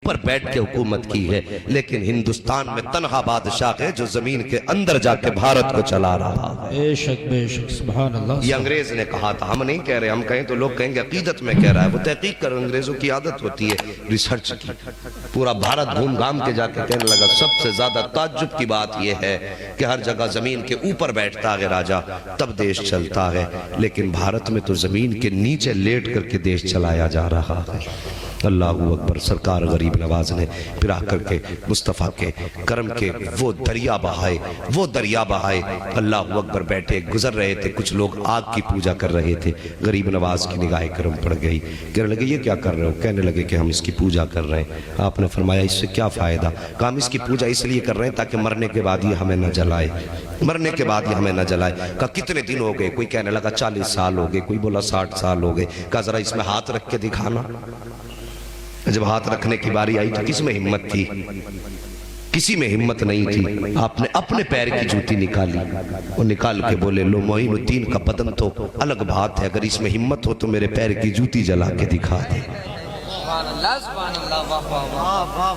پر بیٹھ کے حکومت کی ہے، لیکن ہندوستان میں تنہا بادشاہ ہے جو زمین کے اندر جا کے بھارت کو چلا رہا ہے۔ بے شک سبحان اللہ۔ یہ انگریز نے کہا تھا، ہم نہیں کہہ رہے، ہم کہیں تو لوگ کہیں گے عقیدت میں کہہ رہا ہے، وہ تحقیق کر، انگریزوں کی عادت ہوتی ہے ریسرچ کی، پورا بھارت گھوم گھام کے جا کے کہنے لگا سب سے زیادہ تعجب کی بات یہ ہے کہ ہر جگہ زمین کے اوپر بیٹھتا ہے راجہ تب دیش چلتا ہے، لیکن بھارت میں تو زمین کے نیچے لیٹ کر کے دیش چلایا جا رہا ہے۔ اللہ اکبر۔ سرکار غریب نواز نے پھر آ کر کے مصطفیٰ کے کرم کے وہ دریا بہائے، اللہ اکبر۔ بیٹھے گزر رہے تھے، کچھ لوگ آگ کی پوجا کر رہے تھے، غریب نواز کی نگاہ کرم پڑ گئی، کہنے لگے یہ کیا کر رہے ہو؟ کہنے لگے کہ ہم اس کی پوجا کر رہے ہیں۔ آپ نے فرمایا اس سے کیا فائدہ؟ کہا ہم اس کی پوجا اس لیے کر رہے ہیں تاکہ مرنے کے بعد یہ ہمیں نہ جلائے، مرنے کے بعد یہ ہمیں نہ جلائے۔ کہا کتنے دن ہو گئے؟ کوئی کہنے لگا 40 سال ہو گئے، کوئی بولا 60 سال ہو گئے۔ کہا ذرا اس میں ہاتھ رکھ کے دکھانا۔ جب ہاتھ رکھنے کی باری آئی تو کس میں ہمت تھی؟ کسی میں ہمت نہیں تھی۔ آپ نے اپنے پیر کی جوتی نکالی اور نکال کے بولے لو معین الدین کا بدن تو الگ بات ہے، اگر اس میں ہمت ہو تو میرے پیر کی جوتی جلا کے دکھا دے،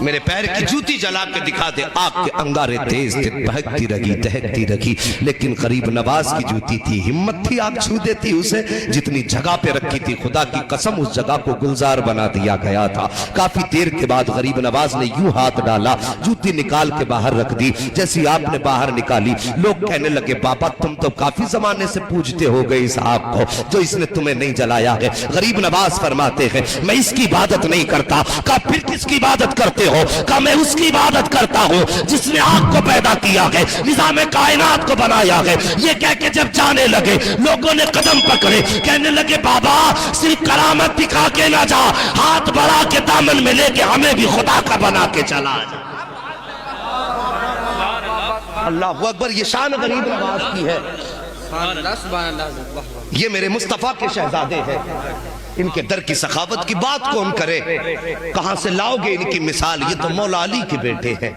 میرے پیر کی جوتی جلا کے دکھا دے۔ آگ کے انگارے تیز تھے، بہکتی رہی دہکتی رہی، لیکن غریب نواز کی جوتی تھی، ہمت تھی، آگ چھو دیتی اسے۔ جتنی جگہ پہ رکھی تھی خدا کی قسم اس جگہ کو گلزار بنا دیا گیا تھا۔ کافی دیر کے بعد غریب نواز نے یوں ہاتھ ڈالا، جوتی نکال کے باہر رکھ دی۔ جیسی آپ نے باہر نکالی، لوگ کہنے لگے بابا تم تو کافی زمانے سے پوجتے ہو گئے اس آگ کو جو اس نے تمہیں نہیں جلایا ہے۔ غریب نواز فرماتے ہیں میں اس کی عبادت نہیں کرتا۔ کہا پھر کس کی عبادت کرتے ہو؟ کہا میں اس کی عبادت کرتا ہوں جس نے آگ کو پیدا کیا ہے، نظام کائنات کو بنایا ہے۔ یہ کہہ کے جب جانے لگے لوگوں نے قدم پکڑے، کہنے لگے بابا صرف کرامت دکھا کے نہ جا، ہاتھ بڑھا کے دامن میں لے کے ہمیں بھی خدا کا بنا کے چلا جا۔ اللہ اکبر۔ یہ شان غریب نواز کی ہے، یہ میرے مصطفیٰ کے شہزادے ہیں، ان کے در کی سخاوت کی بات کون کرے؟ کہاں سے لاؤ گے ان کی مثال؟ یہ تو مولا علی کے بیٹے ہیں،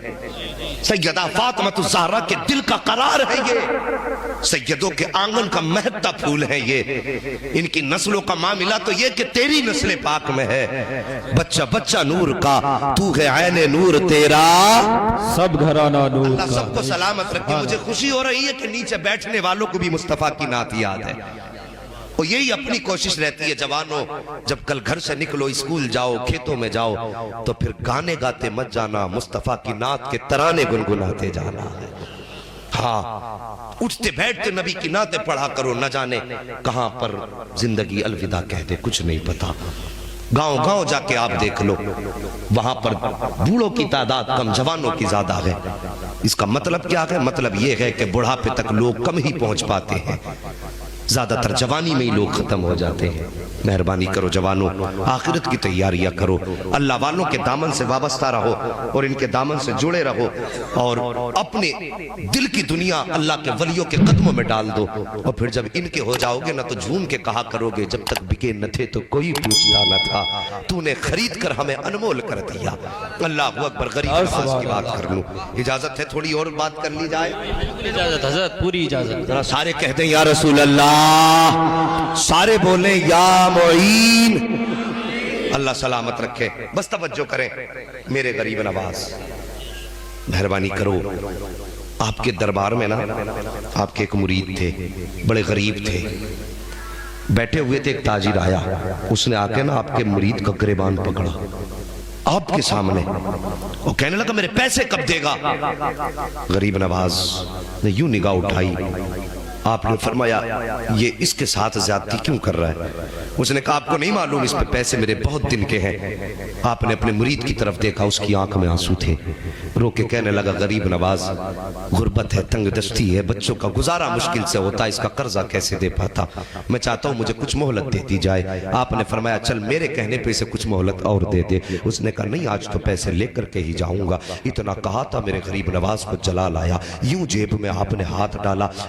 سیدہ فاطمہ الزہرا کے دل کا قرار ہے، یہ سیدوں کے آنگن کا مہکتا پھول ہے، یہ ان کی نسلوں کا معاملہ تو یہ کہ تیری نسل پاک میں ہے۔ بچہ بچہ نور کا، تو ہے عین نور تیرا، سب گھرانہ نور کا۔ اللہ سب کو سلامت رکھے۔ مجھے خوشی ہو رہی ہے کہ نیچے بیٹھنے والوں کو بھی مصطفیٰ کی نعت یاد ہے، اور یہی اپنی کوشش رہتی ہے جوانوں، جب کل گھر سے نکلو، اسکول جاؤ، کھیتوں میں جاؤ، تو پھر گانے گاتے مت جانا، مصطفیٰ کی نعت کے ترانے گنگناتے جانا ہے۔ ہاں اٹھتے بیٹھتے نبی کی نعتیں پڑھا کرو، نہ جانے کہاں پر زندگی الوداع کہہ دے، کچھ نہیں پتا۔ گاؤں گاؤں جا کے آپ دیکھ لو، وہاں پر بوڑھوں کی تعداد کم، جوانوں کی زیادہ ہے۔ اس کا مطلب کیا ہے؟ مطلب یہ ہے کہ بڑھاپے تک لوگ کم ہی پہنچ پاتے ہیں، زیادہ تر جوانی میں ہی لوگ ختم ہو جاتے ہیں۔ مہربانی کرو جوانوں، آخرت کی تیاریاں کرو، اللہ والوں کے دامن سے وابستہ رہو اور ان کے دامن سے جڑے رہو، اور اپنے دل کی دنیا اللہ کے ولیوں کے قدموں میں ڈال دو، اور پھر جب ان کے ہو جاؤ گے نہ تو جھوم کے کہا کرو گے جب تک بکے نہ تھے تو کوئی پوچھتا نہ تھا، تو نے خرید کر ہمیں انمول کر دیا۔ اللہ اکبر۔ غریب نواز کی بات کر لوں، اجازت ہے تھوڑی اور بات کر لی جائے؟ اجازت حضرت، پوری اجازت۔ ذرا سارے کہہ دیں یا رسول اللہ، سارے بولیں یا معین۔ اللہ سلامت رکھے۔ بس توجہ کریں میرے غریب نواز، مہربانی کرو۔ آپ کے دربار میں نا آپ کے ایک مرید تھے، بڑے غریب تھے، بیٹھے ہوئے تھے، ایک تاجر آیا، اس نے آ کے نا آپ کے مرید کا گریبان پکڑا آپ کے سامنے، وہ کہنے لگا میرے پیسے کب دے گا؟ غریب نواز نے یوں نگاہ اٹھائی، آپ نے فرمایا یہ اس کے ساتھ زیادتی کیوں کر رہا ہے؟ اس نے کہا آپ کو نہیں معلوم اس پہ پیسے میرے بہت دن کے ہیں۔ آپ نے اپنے مرید کی طرف دیکھا، اس کی آنکھ میں آنسو تھے، رو کے کہنے لگا غریب نواز غربت ہے، تنگ دستی ہے، بچوں کا گزارا مشکل سے ہوتا، اس کا قرضہ کیسے دے پاتا، میں چاہتا ہوں مجھے کچھ مہلت دے دی جائے۔ آپ نے فرمایا چل میرے کہنے پہ اسے کچھ مہلت اور دے دے۔ اس نے کہا نہیں آج تو پیسے لے کر کے ہی جاؤں گا۔ اتنا کہا تھا میرے غریب نواز کو جلال آیا، یوں جیب میں آپ نے ہاتھ ڈالا،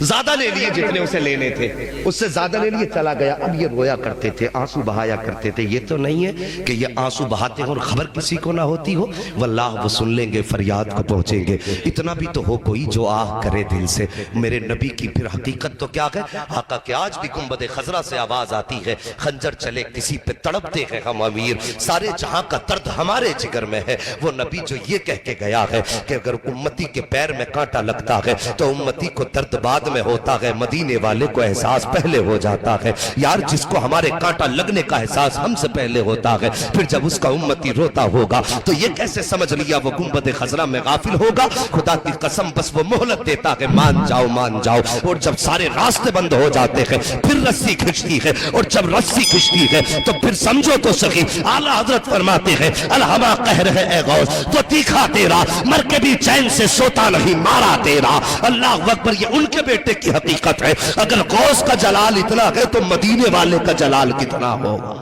زیادہ لے لیے جتنے اسے لینے تھے، اس سے زیادہ لے لیے، چلا گیا۔ اب یہ رویا کرتے تھے، آنسو بہایا کرتے تھے۔ یہ تو نہیں ہے کہ یہ آنسو بہاتے ہیں اور خبر کسی کو نہ ہوتی ہو، واللہ وہ سن لیں گے، فریاد کو پہنچیں گے۔ اتنا بھی تو ہو کوئی جو آہ کرے دل سے۔ میرے نبی کی پھر حقیقت تو کیا ہے؟ آقا کہ آج بھی گنبد خضرا سے آواز آتی ہے، خنجر چلے کسی پہ تڑپتے ہیں ہم امیر، سارے جہاں کا درد ہمارے جگر میں ہے۔ وہ نبی جو یہ کہہ کے گیا ہے کہ اگر امتی کے پیر میں کانٹا لگتا ہے تو امتی کو درد بعد میں ہوتا ہے، مدینے والے کو احساس پہلے ہو جاتا ہے۔ یار جس کو ہمارے کانٹا لگنے کا احساس ہم سے پہلے ہوتا ہے، پھر جب اس کا امتی روتا ہوگا تو یہ کیسے سمجھ لیا وہ گنبد خضرا میں غافل ہوگا؟ خدا کی قسم بس وہ مہلت دیتا ہے، مان جاؤ مان جاؤ، اور جب سارے راستے بند ہو جاتے ہیں پھر رسی کھچتی ہے، اور جب رسی کھچتی ہے تو پھر سمجھو تو سخی اعلیٰ حضرت فرماتے ہیں الہما قہر ہے اے غوث تو تیکھا تیرا، مر کے بھی چین سے سوتا نہیں مارا تیرا۔ اللہ اکبر، یہ ان کے بیٹے کی حقیقت ہے۔ اگر غوث کا جلال اتنا ہے تو مدینے والے کا جلال کتنا ہوگا؟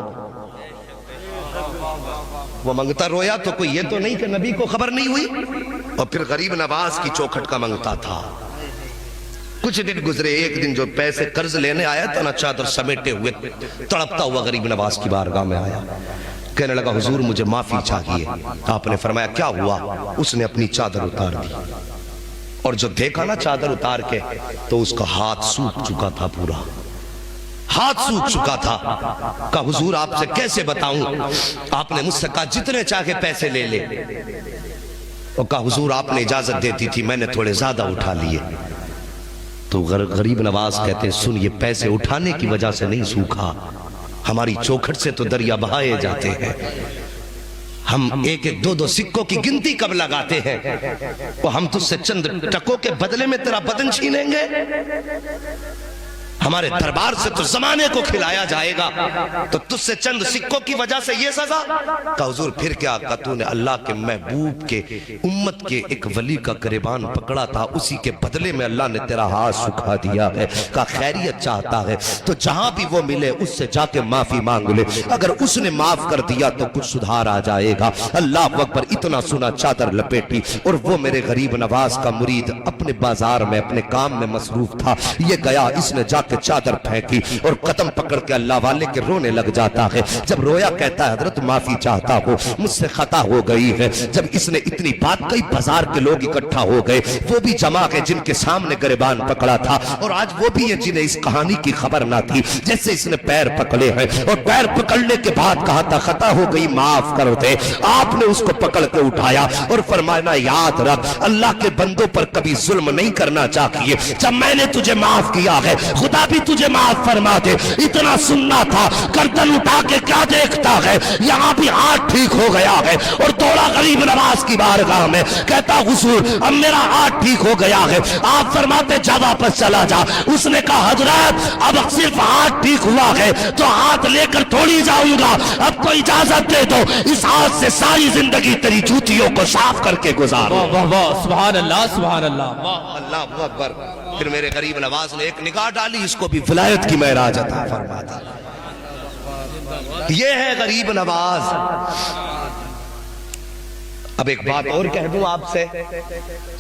وہ منگتا رویا تو کوئی یہ تو نہیں کہ نبی کو خبر نہیں ہوئی، اور پھر غریب نواز کی چوکھٹ کا منگتا تھا۔ کچھ دن گزرے، ایک دن جو پیسے قرض لینے آیا تھا نا، چادر سمیٹے ہوئے تڑپتا ہوا غریب نواز کی بارگاہ میں آیا، کہنے لگا حضور مجھے معافی چاہیے۔ آپ نے فرمایا کیا ہوا؟ اس نے اپنی چادر اتار دی، اور جو دیکھا نا چادر اتار کے تو اس کا ہاتھ سوکھ چکا تھا، پورا ہاتھ سوکھ چکا تھا۔ کہا حضور آپ سے کیسے بتاؤں؟ آپ نے مجھ سے کہا جتنے چاہے پیسے لے لے، اور کہا حضور آپ نے اجازت دیتی تھی، میں نے تھوڑے زیادہ اٹھا لیے۔ تو غریب نواز کہتے ہیں سن، یہ پیسے اٹھانے کی وجہ سے نہیں سوکھا، ہماری چوکھٹ سے تو دریا بہائے جاتے ہیں۔ ہم ایک ایک دو دو سکوں کی گنتی کب لگاتے ہیں، وہ ہم تجھ سے چند ٹکوں کے بدلے میں تیرا بدن چھینیں گے؟ ہمارے دربار سے تو زمانے کو کھلایا جائے گا، تو تجھ سے چند سکوں کی وجہ سے یہ سزا؟ کہا حضور پھر کیا؟ کہا تو نے اللہ کے محبوب کے امت کے ایک ولی کا گریبان پکڑا تھا، اسی کے بدلے میں اللہ نے تیرا ہاتھ سکھا دیا ہے۔ کہا خیریت چاہتا ہے تو جہاں بھی وہ ملے اس سے جا کے معافی مانگ لے، اگر اس نے معاف کر دیا تو کچھ سدھار آ جائے گا۔ اللہ اکبر، اتنا سنا چادر لپیٹی، اور وہ میرے غریب نواز کا مرید اپنے بازار میں اپنے کام میں مصروف تھا، یہ گیا اس نے جا کے چادر پھینکی اور قدم پکڑ کے اللہ والے کے رونے لگ جاتا ہے۔ جب رویا کہتا ہے حضرت معافی چاہتا ہو، مجھ سے خطا ہو گئی ہے۔ جب اس نے اتنی بات کئی، بازار کے لوگ اکٹھا ہو گئے، وہ بھی جمع ہے جن کے سامنے گریبان پکڑا تھا، اور آج وہ بھی ہیں جنہیں اس کہانی کی خبر نہ تھی۔ جیسے اس نے پیر پکڑے ہیں، اور پیر پکڑنے کے بعد کہا تھا خطا ہو گئی معاف کر دے، آپ نے اس کو پکڑ کے اٹھایا اور فرمایا یاد رکھ اللہ کے بندوں پر کبھی ظلم نہیں کرنا چاہیے، جب میں نے تجھے معاف کیا ہے خدا بھی تجھے معاف فرما دے۔ اتنا سننا تھا، گردن اٹھا کے کیا دیکھتا ہے؟ یہاں بھی ہاتھ ٹھیک ہو گیا ہے، اور دوڑا غریب نواز کی بارگاہ میں، کہتا حضور اب میرا ہاتھ ٹھیک ہو گیا ہے۔ آپ فرماتے جا واپس چلا جا۔ اس نے کہا حضرت اب صرف ہاتھ ٹھیک ہوا ہے تو ہاتھ لے کر تھوڑی جاؤں گا، اب تو اجازت دے دو، اس ہاتھ سے ساری زندگی تیری جوتیوں کو صاف کر کے گزار۔ واہ واہ واہ، سبحان اللہ سبحان اللہ، اللہ اکبر۔ پھر میرے غریب نواز نے ایک نگاہ ڈالی، اس کو بھی ولایت کی معراج عطا فرما دی۔ یہ ہے غریب نواز۔ اب ایک بات اور کہہ دوں آپ سے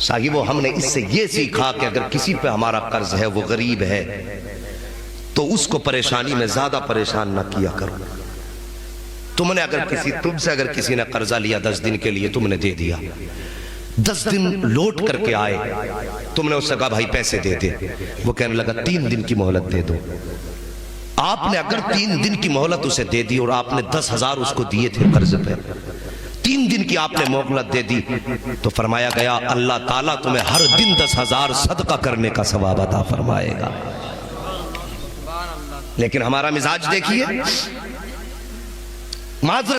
صاحبو، ہم نے اس سے یہ سیکھا کہ اگر کسی پہ ہمارا قرض ہے، وہ غریب ہے، تو اس کو پریشانی میں زیادہ پریشان نہ کیا کرو۔ تم سے اگر کسی نے قرضہ لیا 10 دن کے لیے، تم نے دے دیا، 10 دن لوٹ کر کے آئے، تم نے اس سے کہا بھائی پیسے دے دے، وہ کہنے لگا 3 دن کی مہلت دے دو۔ آپ نے اگر 3 دن کی مہلت اسے دے دی، اور آپ نے 10,000 اس کو دیے تھے قرض پہ، 3 دن کی آپ نے مہلت دے دی، تو فرمایا گیا اللہ تعالیٰ تمہیں ہر دن 10,000 صدقہ کرنے کا ثواب عطا فرمائے گا۔ لیکن ہمارا مزاج دیکھیے، معذرت